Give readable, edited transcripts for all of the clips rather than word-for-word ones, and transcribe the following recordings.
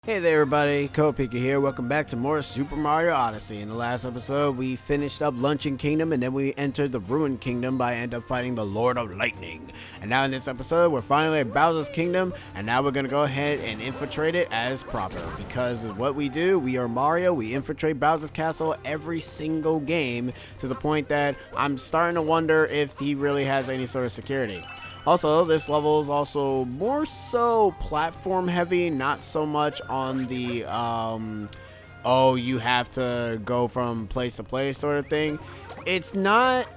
Hey there everybody, Kopika here. Welcome back to more Super Mario Odyssey. In the last episode, we finished up Luncheon Kingdom and then we entered the Ruined Kingdom by end up fighting the Lord of Lightning. And now in this episode, we're finally at Bowser's Kingdom and now we're going to go ahead and infiltrate it as proper. Because what we do, we are Mario, we infiltrate Bowser's Castle every single game to the point that I'm starting to wonder if he really has any sort of security. Also, this level is also more so platform heavy, not so much on the, oh, you have to go from place to place sort of thing. It's not,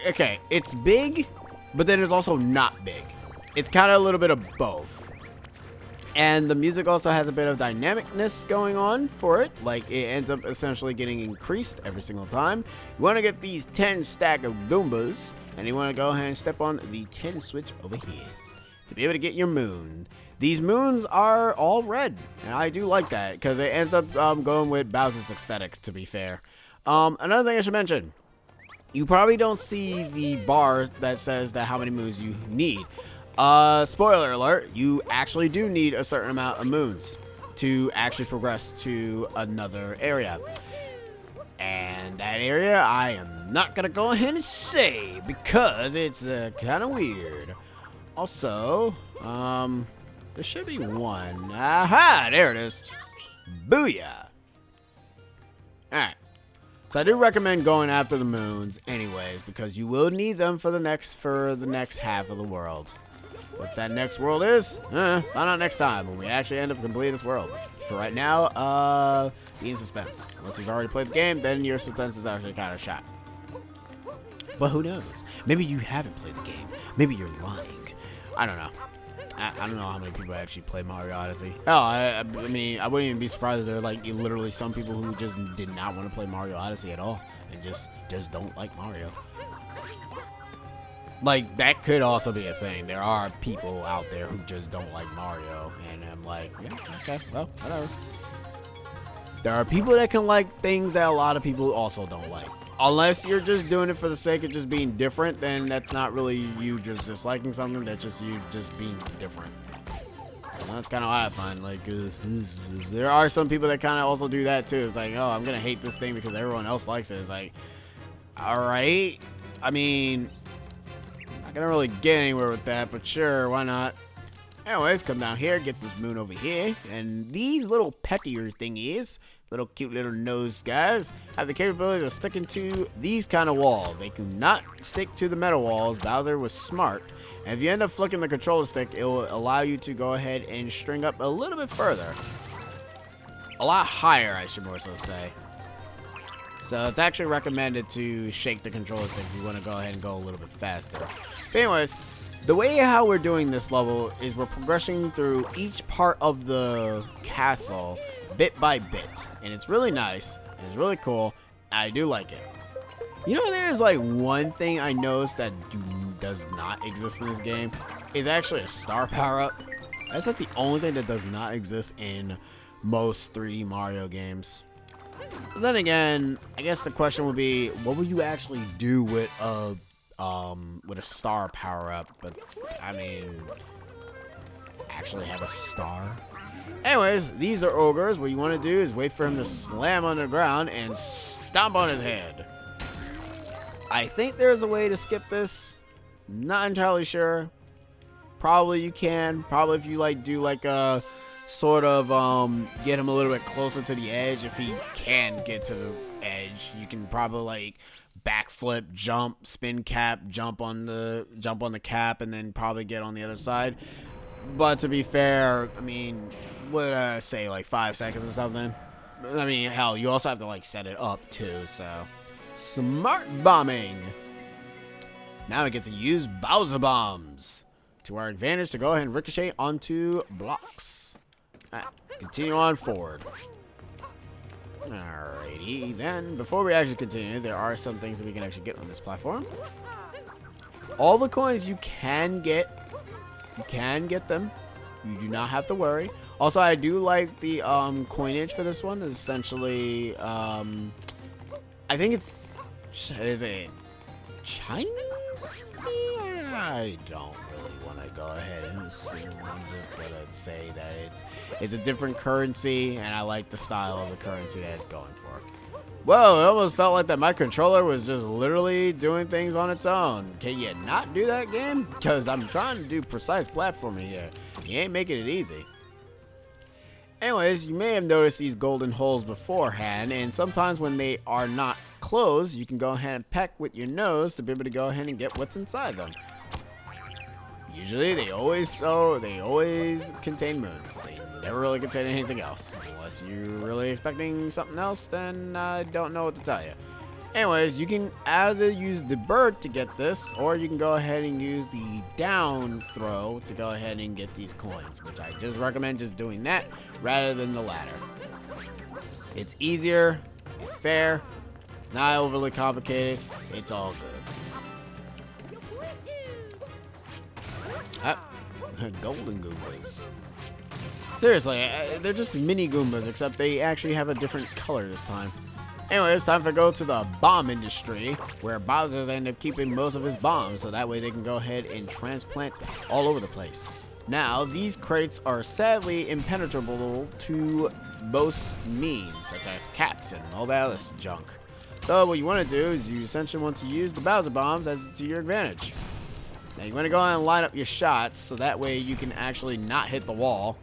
okay, it's big, but then it's also not big. It's kind of a little bit of both. And the music also has a bit of dynamicness going on for it. Like, it ends up essentially getting increased every single time. You want to get these 10 stack of Goombas. And you want to go ahead and step on the 10 switch over here to be able to get your moon. These moons are all red, and I do like that because it ends up going with Bowser's aesthetic, to be fair. Another thing I should mention, you probably don't see the bar that says that how many moons you need. Spoiler alert, you actually do need a certain amount of moons to actually progress to another area. And that area, I am not going to go ahead and say because it's kind of weird. Also, there should be one. Aha, there it is. Booyah. Alright. So I do recommend going after the moons anyways because you will need them for the next half of the world. What that next world is, find out next time when we actually end up completing this world. For right now, be in suspense. Unless you've already played the game, then your suspense is actually kind of shot. But who knows? Maybe you haven't played the game. Maybe you're lying. I don't know. I don't know how many people actually play Mario Odyssey. Hell, I mean, I wouldn't even be surprised if there are like literally some people who just did not want to play Mario Odyssey at all and just don't like Mario. Like, that could also be a thing. There are people out there who just don't like Mario, and I'm like, yeah, okay, well, whatever. There are people that can like things that a lot of people also don't like. Unless you're just doing it for the sake of just being different, then that's not really you just disliking something, that's just you just being different. And that's kind of what I find. Like, there are some people that kind of also do that too. It's like, oh, I'm going to hate this thing because everyone else likes it. It's like, alright, I mean, I don't really get anywhere with that, but sure, why not? Anyways, come down here, get this moon over here, and these little pettier thingies, little cute little nose guys, have the capability of sticking to these kind of walls. They cannot stick to the metal walls. Bowser was smart, and if you end up flicking the controller stick, it will allow you to go ahead and string up a little bit further. A lot higher, I should more so say. So it's actually recommended to shake the controller stick if you want to go ahead and go a little bit faster. But anyways, the way how we're doing this level is we're progressing through each part of the castle bit by bit. And it's really nice. It's really cool. I do like it. You know, there's like one thing I noticed that does not exist in this game. Is actually a star power-up. That's like the only thing that does not exist in most 3D Mario games. But then again, I guess the question would be, what would you actually do with a star power-up? But I mean, actually have a star. Anyways, these are ogres. What you want to do is wait for him to slam on the ground and stomp on his head. I think there's a way to skip this. Not entirely sure. Probably you can. Probably if you like do like a sort of get him a little bit closer to the edge. If he can get to the edge, you can probably like backflip, jump, spin cap, jump on the cap, and then probably get on the other side. But to be fair, I mean, what did I say, like 5 seconds or something? I mean, hell, you also have to like set it up too. So smart bombing. Now we get to use Bowser bombs to our advantage to go ahead and ricochet onto blocks. Alright, let's continue on forward. Alrighty, then, before we actually continue, there are some things that we can actually get on this platform. All the coins you can get them. You do not have to worry. Also, I do like the coinage for this one. It's essentially, I think is it Chinese? I don't really want to go ahead and assume. I'm just gonna say that it's a different currency, and I like the style of the currency that it's going for. Whoa, it almost felt like that my controller was just literally doing things on its own. Can you not do that, game? Because I'm trying to do precise platforming here. You ain't making it easy. Anyways, you may have noticed these golden holes beforehand, and sometimes when they are not closed, you can go ahead and peck with your nose to be able to go ahead and get what's inside them. Usually, they always contain moons. They never really contain anything else. Unless you're really expecting something else, then I don't know what to tell you. Anyways, you can either use the bird to get this, or you can go ahead and use the down throw to go ahead and get these coins, which I just recommend just doing that rather than the latter. It's easier, it's fair, it's not overly complicated, it's all good. Golden Goombas. Seriously, they're just mini Goombas, except they actually have a different color this time. Anyway, it's time to go to the bomb industry, where Bowser's end up keeping most of his bombs, so that way they can go ahead and transplant all over the place. Now, these crates are sadly impenetrable to most means, such as caps and all that other junk. So what you want to do is you essentially want to use the Bowser bombs as to your advantage. Now you want to go ahead and line up your shots, so that way you can actually not hit the wall.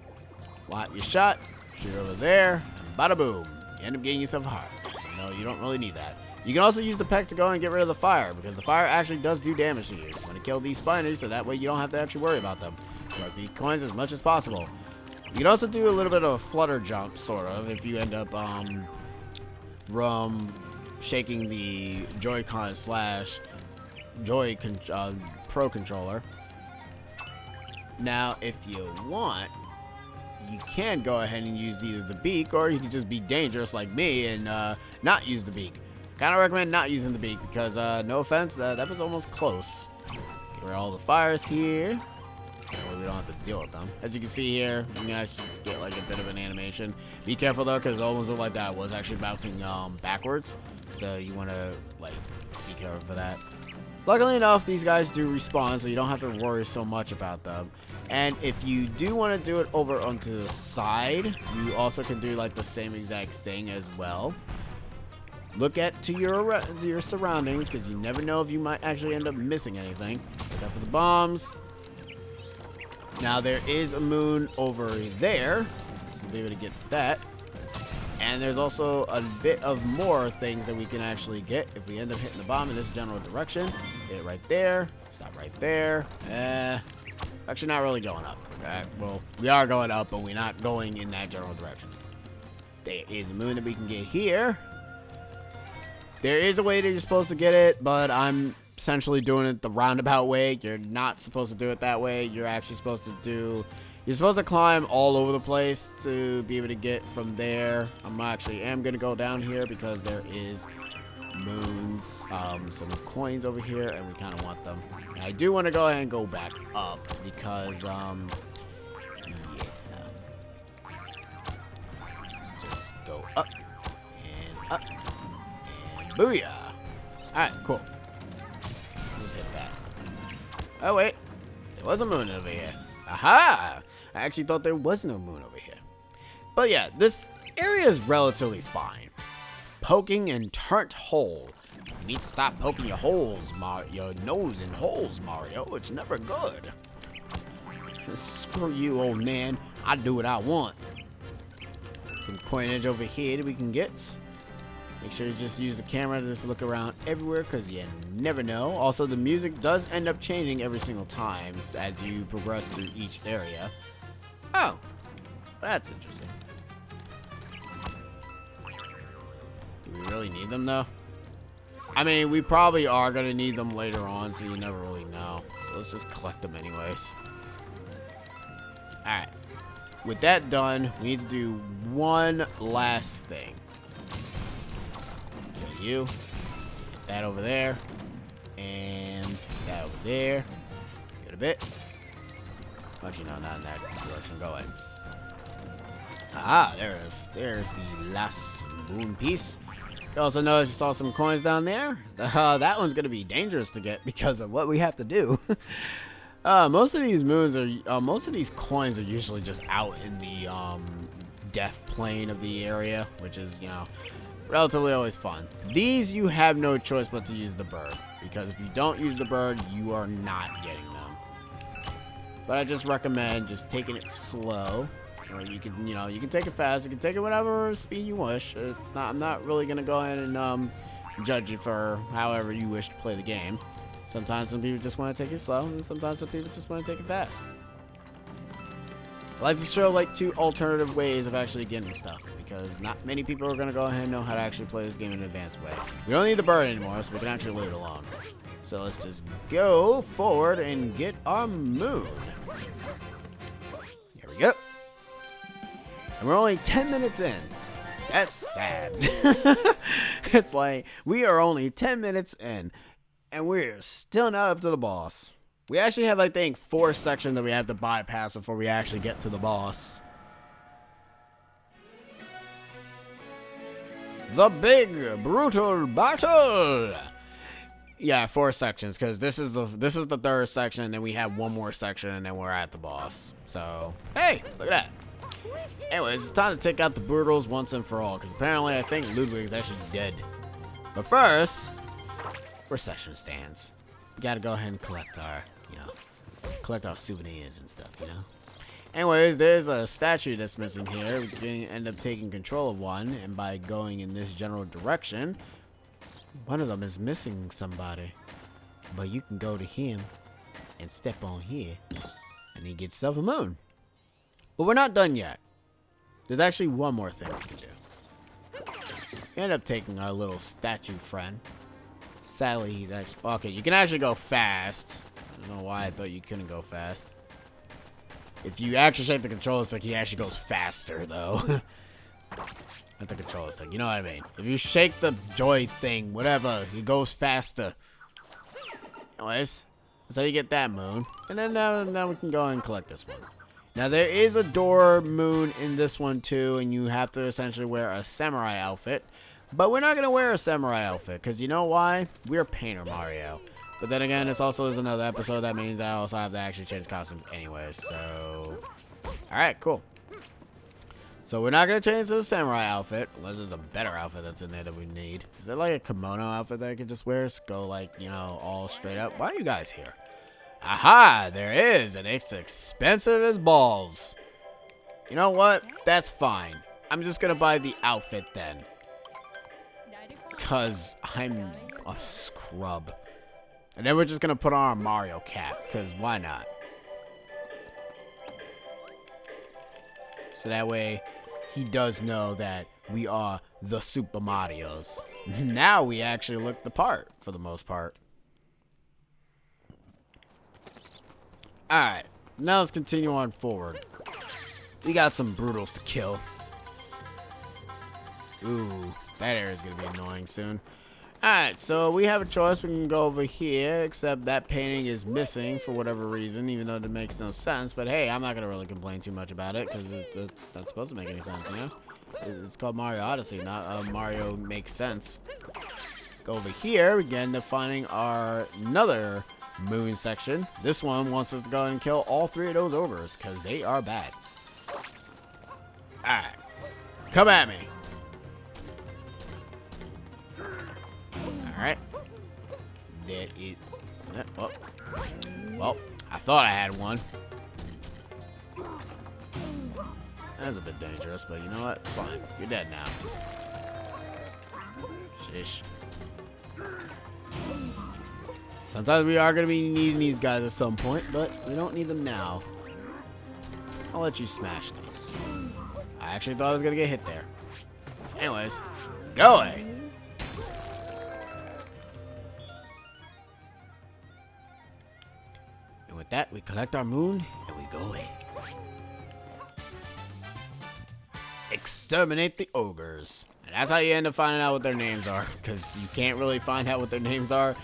Line up your shot, shoot over there, and bada boom. You end up getting yourself a heart. No, you don't really need that. You can also use the peck to go and get rid of the fire, because the fire actually does do damage to you. You want to kill these spiders, so that way you don't have to actually worry about them. Collect the coins as much as possible. You can also do a little bit of a flutter jump, sort of, if you end up shaking the Joy-Con / Joy Pro controller. Now, if you want, you can go ahead and use either the beak, or you can just be dangerous like me and not use the beak. I kind of recommend not using the beak because, no offense, that was almost close. Get rid of all the fires here. That way we don't have to deal with them. As you can see here, you can actually get like a bit of an animation. Be careful though, because it almost looked like that was actually bouncing backwards. So you want to like be careful for that. Luckily enough, these guys do respawn, so you don't have to worry so much about them. And if you do want to do it over onto the side, you also can do like the same exact thing as well. Look to your surroundings, because you never know if you might actually end up missing anything. Look out for the bombs. Now there is a moon over there, so be able to get that. And there's also a bit of more things that we can actually get if we end up hitting the bomb in this general direction. Hit it right there. Stop right there. Actually not really going up. Well, we are going up, but we're not going in that general direction. There is a moon that we can get here. There is a way that you're supposed to get it, but I'm essentially doing it the roundabout way. You're not supposed to do it that way. You're actually supposed to You're supposed to climb all over the place to be able to get from there. I'm going to go down here because there is moons, some coins over here, and we kind of want them. And I do want to go ahead and go back up because, yeah. Just go up and booyah. Alright, cool. Just hit that. Oh, wait. There was a moon over here. Aha! I actually thought there was no moon over here. But yeah, this area is relatively fine. Poking and turnt hole. You need to stop poking your nose in holes, Mario. It's never good. Screw you, old man. I do what I want. Some coinage over here that we can get. Make sure you just use the camera to just look around everywhere because you never know. Also, the music does end up changing every single time as you progress through each area. Oh, that's interesting. Do we really need them, though? I mean, we probably are going to need them later on, so you never really know. So let's just collect them anyways. Alright. With that done, we need to do one last thing. Kill you. Get that over there. And that over there. Get a bit. Actually, no, not in that direction. Go ahead. Ah, there it is. There's the last moon piece. You also notice you saw some coins down there. That one's going to be dangerous to get because of what we have to do. Most of these moons are, most of these coins are usually just out in the, death plane of the area, which is, you know, relatively always fun. These, you have no choice but to use the bird, because if you don't use the bird, you are not getting them. But I just recommend just taking it slow, or you can, you know, you can take it fast, you can take it whatever speed you wish. It's not, I'm not really gonna go ahead and, judge you for however you wish to play the game. Sometimes some people just want to take it slow, and sometimes some people just want to take it fast. I like to show like 2 alternative ways of actually getting stuff, because not many people are going to go ahead and know how to actually play this game in an advanced way. We don't need the bird anymore, so we can actually leave it alone. So let's just go forward and get our moon. Here we go. And we're only 10 minutes in. That's sad. It's like, we are only 10 minutes in, and we're still not up to the boss. We actually have, I think, 4 sections that we have to bypass before we actually get to the boss. The big Broodal Battle! Yeah, 4 sections, because this is the 3rd section, and then we have 1 more section, and then we're at the boss. So, hey, look at that. Anyways, it's time to take out the Broodals once and for all, because apparently I think Ludwig's actually dead. But first, recession stands. We gotta go ahead and collect our, you know, collect our souvenirs and stuff, you know. Anyways, there's a statue that's missing here. We can end up taking control of one, and by going in this general direction, one of them is missing somebody. But you can go to him and step on here, and he gets yourself a moon. But we're not done yet. There's actually one more thing we can do. We end up taking our little statue friend. Sadly, he's actually... Okay, you can actually go fast. I don't know why I thought you couldn't go fast. If you actually shake the controller stick, he actually goes faster, though. Not the controller stick, you know what I mean. If you shake the joy thing, whatever, he goes faster. Anyways, that's how you get that moon. And then now we can go and collect this one. Now, there is a door moon in this one, too, and you have to essentially wear a samurai outfit. But we're not going to wear a samurai outfit, because you know why? We're Painter Mario. But then again, this also is another episode. That means I also have to actually change costumes anyways, so... Alright, cool. So we're not going to change to the samurai outfit, unless there's a better outfit that's in there that we need. Is there like a kimono outfit that I can just wear? Just go like, you know, all straight up. Why are you guys here? Aha, there is, and it's expensive as balls. You know what? That's fine. I'm just gonna buy the outfit then. Cause I'm a scrub. And then we're just gonna put on our Mario cap, cause why not? So that way, he does know that we are the Super Marios. Now we actually look the part, for the most part. Alright, now let's continue on forward. We got some Broodals to kill. Ooh, that area is going to be annoying soon. Alright, so we have a choice. We can go over here, except that painting is missing for whatever reason, even though it makes no sense. But hey, I'm not going to really complain too much about it, because it's not supposed to make any sense, you know? It's called Mario Odyssey, not Mario Makes Sense. Go over here, again, to finding our another moon section. This one wants us to go and kill all 3 of those ogres, because they are bad. Alright. Come at me. Alright. That is... Oh. Well, I thought I had one. That's a bit dangerous, but you know what? It's fine. You're dead now. Shish. Sometimes we are going to be needing these guys at some point, but we don't need them now. I'll let you smash these. I actually thought I was going to get hit there. Anyways, go away. And with that, we collect our moon, and we go away. Exterminate the ogres. And that's how you end up finding out what their names are, because you can't really find out what their names are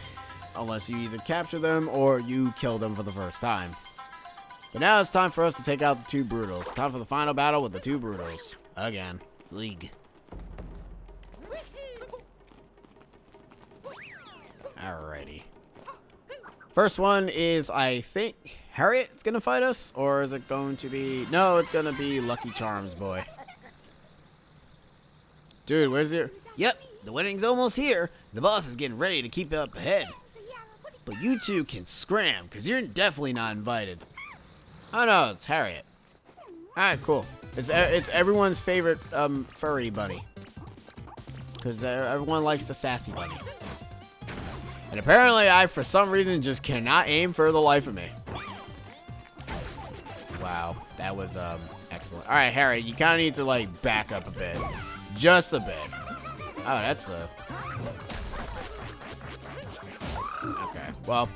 unless you either capture them or you kill them for the first time. But now it's time for us to take out the 2 Broodals. Time for the final battle with the 2 Broodals. Again. League. Alrighty. First one is, I think, Harriet's gonna fight us? Or is it going to be... No, it's gonna be Lucky Charms, boy. Dude, where's your... Yep, the wedding's almost here. The boss is getting ready to keep up ahead. But you two can scram, because you're definitely not invited. Oh no, it's Harriet. Alright, cool. It's everyone's favorite furry bunny. Because everyone likes the sassy bunny. And apparently I, for some reason, just cannot aim for the life of me. Wow, that was excellent. Alright, Harriet, you kind of need to, like, back up a bit. Just a bit. Oh, that's a... Okay, well,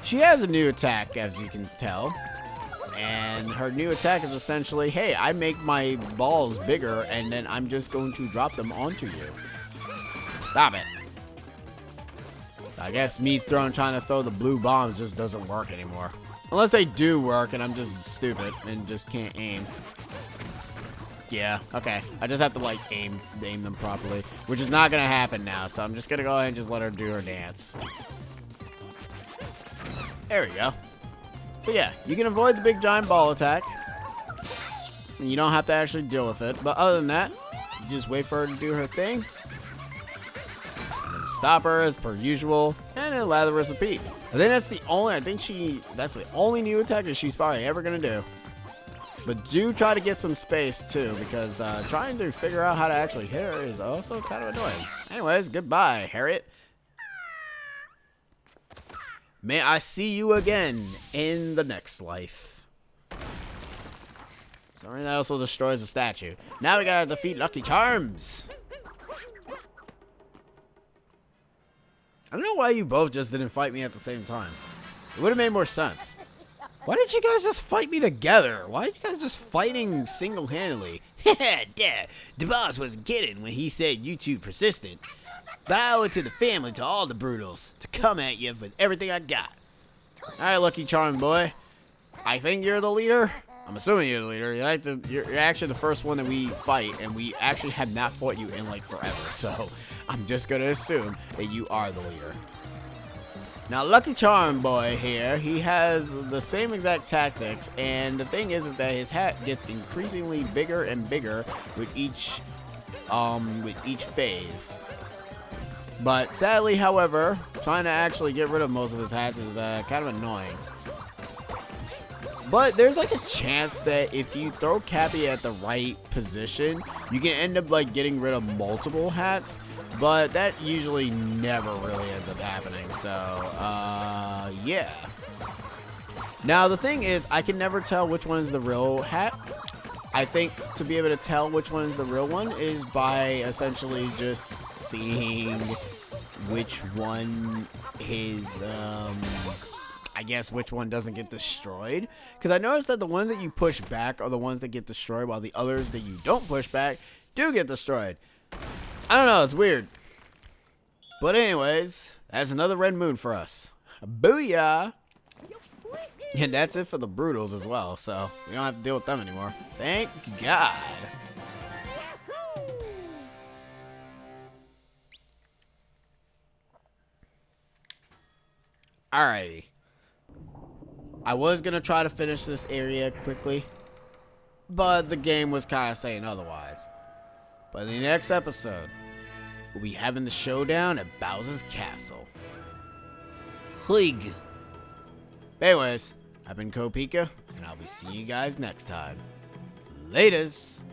she has a new attack, as you can tell. And her new attack is essentially, hey, I make my balls bigger, and then I'm just going to drop them onto you. Stop it. I guess me trying to throw the blue bombs just doesn't work anymore. Unless they do work, and I'm just stupid and just can't aim. Yeah, okay. I just have to, like, aim them properly, which is not going to happen now, so I'm just going to go ahead and just let her do her dance. There we go. So yeah, you can avoid the big giant ball attack. And you don't have to actually deal with it. But other than that, you just wait for her to do her thing. And stop her as per usual. And then lather repeat. I think that's the only, that's the only new attack that she's probably ever going to do. But do try to get some space too, because trying to figure out how to actually hit her is also kind of annoying. Anyways, goodbye, Harriet. May I see you again in the next life. Sorry, that also destroys the statue. Now we gotta defeat Lucky Charms. I don't know why you both just didn't fight me at the same time. It would have made more sense. Why didn't you guys just fight me together? Why are you guys just fighting single-handedly? Dad, the boss wasn't kidding when he said you two persistent. Bow it to the family, to all the Broodals, to come at you with everything I got. Alright, Lucky Charm boy. I think you're the leader. I'm assuming you're the leader. You're actually the first one that we fight, and we actually have not fought you in, like, forever. So, I'm just gonna assume that you are the leader. Now, Lucky Charm boy here, he has the same exact tactics, and the thing is that his hat gets increasingly bigger and bigger with each phase. But sadly, however, trying to actually get rid of most of his hats is kind of annoying. But there's like a chance that if you throw Cappy at the right position, you can end up like getting rid of multiple hats. But that usually never really ends up happening. So, yeah. Now, the thing is, I can never tell which one is the real hat. I think to be able to tell which one is the real one is by essentially just seeing which one is, I guess which one doesn't get destroyed. Because I noticed that the ones that you push back are the ones that get destroyed, while the others that you don't push back do get destroyed. I don't know, it's weird. But anyways, that's another red moon for us. Booyah! And that's it for the Broodals as well, so we don't have to deal with them anymore. Thank God. Alrighty. I was gonna try to finish this area quickly, but the game was kind of saying otherwise. But in the next episode, we'll be having the showdown at Bowser's Castle. Huig. Anyways, I've been Kopika, and I'll be seeing you guys next time. Laters.